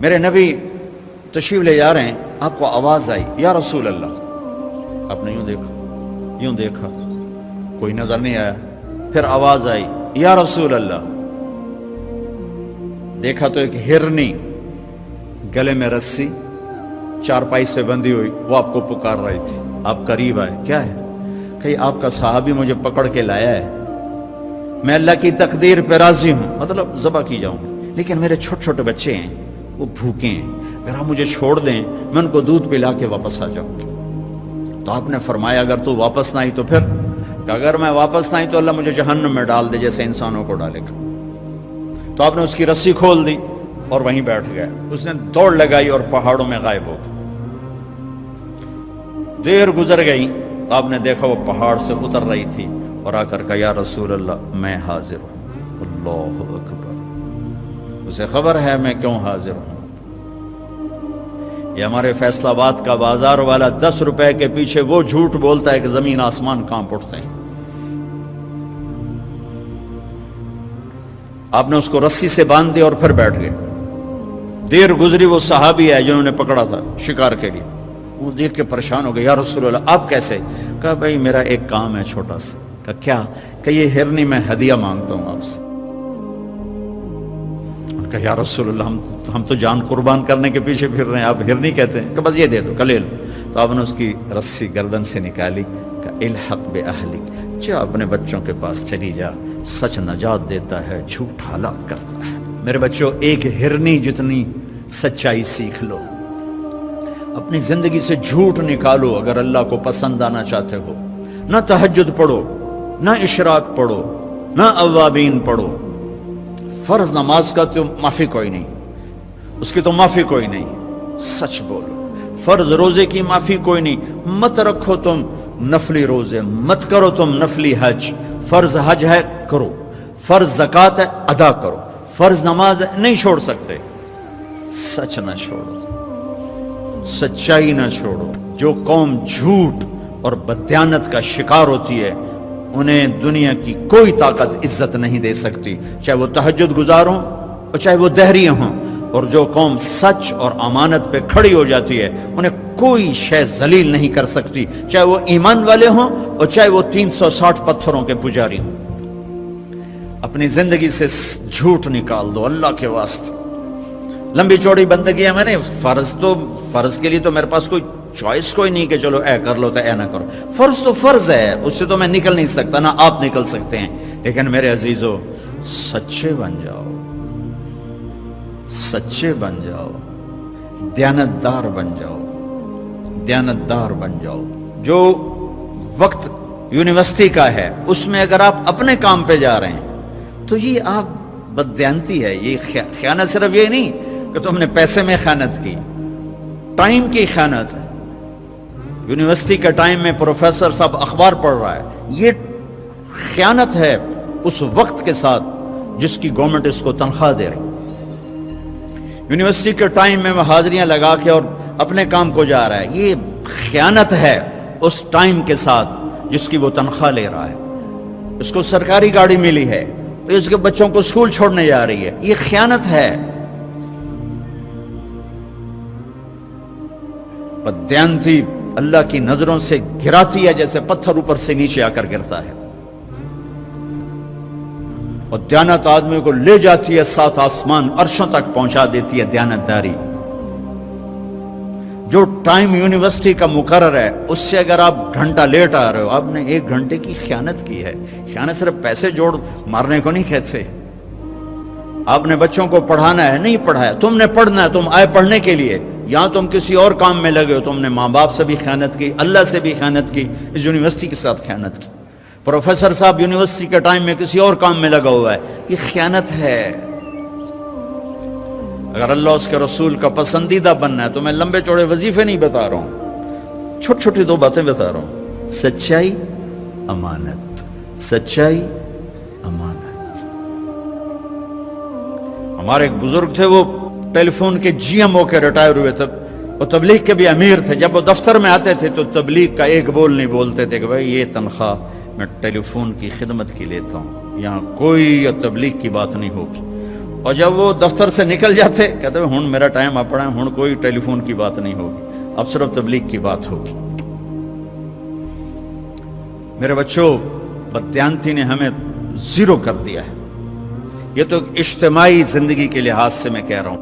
میرے نبی تشریف لے جا رہے ہیں، آپ کو آواز آئی یا رسول اللہ، آپ نے یوں دیکھا کوئی نظر نہیں آیا، پھر آواز آئی یا رسول اللہ، دیکھا تو ایک ہرنی گلے میں رسی چارپائی سے بندھی ہوئی وہ آپ کو پکار رہی تھی. آپ قریب آئے، کیا ہے؟ کہ آپ کا صحابی مجھے پکڑ کے لایا ہے، میں اللہ کی تقدیر پہ راضی ہوں، مطلب ذبح کی جاؤں گا، لیکن میرے چھوٹے چھوٹے بچے ہیں وہ بھوکے ہیں، اگر آپ مجھے چھوڑ دیں میں ان کو دودھ پلا کے واپس آ جاؤں گی. تو آپ نے فرمایا اگر تو واپس نہ آئی تو پھر، کہ اگر میں واپس نہ آئی تو اللہ مجھے جہنم میں ڈال دے جیسے انسانوں کو ڈالے گا. تو آپ نے اس کی رسی کھول دی اور وہیں بیٹھ گئے. اس نے دوڑ لگائی اور پہاڑوں میں غائب ہو گئی. دیر گزر گئی تو آپ نے دیکھا وہ پہاڑ سے اتر رہی تھی اور آ کر کہا یا رسول اللہ میں حاضر ہوں. اللہ اکبر. اسے خبر ہے میں کیوں حاضر ہوں. یہ ہمارے فیصل آباد کا بازار والا 10 روپے کے پیچھے وہ جھوٹ بولتا ہے کہ زمین آسمان کانپ اٹھتے ہیں. آپ نے اس کو رسی سے باندھ دیا اور پھر بیٹھ گئے. دیر گزری وہ صحابی ہے جنہوں نے پکڑا تھا شکار کے لیے، وہ دیکھ کے پریشان ہو گئے یا رسول اللہ آپ کیسے؟ کہا بھائی میرا ایک کام ہے چھوٹا سا. کہا کیا؟ کہ یہ ہرنی میں ہدیہ مانگتا ہوں آپ سے. کہا یا رسول اللہ ہم تو جان قربان کرنے کے پیچھے پھر رہے ہیں، آپ ہرنی کہتے ہیں؟ کہ بس یہ دے دو، کہ لے لو. تو آپ نے اس کی رسی گردن سے نکالی، کہ الحق باہلک، جا اپنے بچوں کے پاس چلی جا، سچ نجات دیتا ہے، جھوٹ ہلاک کرتا ہے. میرے بچوں ایک ہرنی جتنی سچائی سیکھ لو، اپنی زندگی سے جھوٹ نکالو اگر اللہ کو پسند آنا چاہتے ہو. نہ تہجد پڑھو، نہ اشراق پڑھو، نہ اوابین پڑھو. فرض نماز کا تو معافی کوئی نہیں، اس کی تو معافی کوئی نہیں، سچ بولو. فرض روزے کی معافی کوئی نہیں، مت رکھو تم نفلی روزے، مت کرو تم نفلی حج. فرض حج ہے کرو، فرض زکوٰۃ ہے ادا کرو، فرض نماز ہے نہیں چھوڑ سکتے. سچ نہ چھوڑو، سچائی نہ چھوڑو. جو قوم جھوٹ اور بددیانت کا شکار ہوتی ہے انہیں دنیا کی کوئی طاقت عزت نہیں دے سکتی، چاہے وہ تہجد گزار ہوں اور چاہے وہ دہریے ہوں. اور جو قوم سچ اور امانت پہ کھڑی ہو جاتی ہے انہیں کوئی شے ذلیل نہیں کر سکتی، چاہے وہ ایمان والے ہوں اور چاہے وہ 360 پتھروں کے پجاری ہوں. اپنی زندگی سے جھوٹ نکال دو اللہ کے واسطے. لمبی چوڑی بندگی ہے، میں نے فرض کے لیے تو میرے پاس کوئی چوائس کوئی نہیں کہ چلو اے کر لو تو اے نہ کرو. فرض تو فرض ہے، اس سے تو میں نکل نہیں سکتا، نہ آپ نکل سکتے ہیں. لیکن میرے عزیزو سچے بن جاؤ، سچے بن جاؤ، دیانتدار بن جاؤ، دیانتدار بن جاؤ. جو وقت یونیورسٹی کا ہے اس میں اگر آپ اپنے کام پہ جا رہے ہیں تو یہ آپ بددیانتی ہے. یہ خیانت صرف یہ نہیں کہ تم نے پیسے میں خیانت کی، ٹائم کی خیانت ہے. یونیورسٹی کے ٹائم میں پروفیسر صاحب اخبار پڑھ رہا ہے، یہ خیانت ہے اس وقت کے ساتھ جس کی گورنمنٹ اس کو تنخواہ دے رہی. یونیورسٹی کے ٹائم میں وہ حاضریاں لگا کے اور اپنے کام کو جا رہا ہے، یہ خیانت ہے اس ٹائم کے ساتھ جس کی وہ تنخواہ لے رہا ہے. اس کو سرکاری گاڑی ملی ہے، اس کے بچوں کو اسکول چھوڑنے جا رہی ہے، یہ خیانت ہے. بددیانتی اللہ کی نظروں سے گراتی ہے جیسے پتھر اوپر سے نیچے آ کر گرتا ہے، اور دیانت آدمی کو لے جاتی ہے 7 آسمان عرشوں تک پہنچا دیتی ہے. دیانتداری جو ٹائم یونیورسٹی کا مقرر ہے اس سے اگر آپ گھنٹہ لیٹ آ رہے ہو آپ نے 1 گھنٹے کی خیانت کی ہے. خیانت صرف پیسے جوڑ مارنے کو نہیں کہتے. آپ نے بچوں کو پڑھانا ہے، نہیں پڑھایا، تم نے پڑھنا ہے، تم آئے پڑھنے کے لیے، یہاں تم کسی اور کام میں لگے ہو. تم نے ماں باپ سے بھی خیانت کی، اللہ سے بھی خیانت کی، اس یونیورسٹی کے ساتھ خیانت کی. پروفیسر صاحب یونیورسٹی کے ٹائم میں کسی اور کام میں لگا ہوا ہے، یہ خیانت ہے. اگر اللہ اس کے رسول کا پسندیدہ بننا ہے تو میں لمبے چوڑے وظیفے نہیں بتا رہا ہوں، چھوٹی چھوٹی 2 باتیں بتا رہا ہوں. سچائی، امانت، سچائی، امانت. ہمارے ایک بزرگ تھے، وہ ٹیلی فون کے جی ایم ہو کے ریٹائر ہوئے تھے، وہ تبلیغ کے بھی امیر تھے. جب وہ دفتر میں آتے تھے تو تبلیغ کا ایک بول نہیں بولتے تھے کہ بھائی یہ تنخواہ میں ٹیلی فون کی خدمت کی لیتا ہوں، یہاں کوئی تبلیغ کی بات نہیں ہوگی. اور جب وہ دفتر سے نکل جاتے کہتے ہیں ہن میرا ٹائم اپنا ہے، ہن کوئی ٹیلی فون کی بات نہیں ہوگی، اب صرف تبلیغ کی بات ہوگی۔ میرے بچوں، بددیانتی نے ہمیں زیرو کر دیا ہے۔ یہ تو اجتماعی زندگی کے لحاظ سے میں کہہ رہا ہوں۔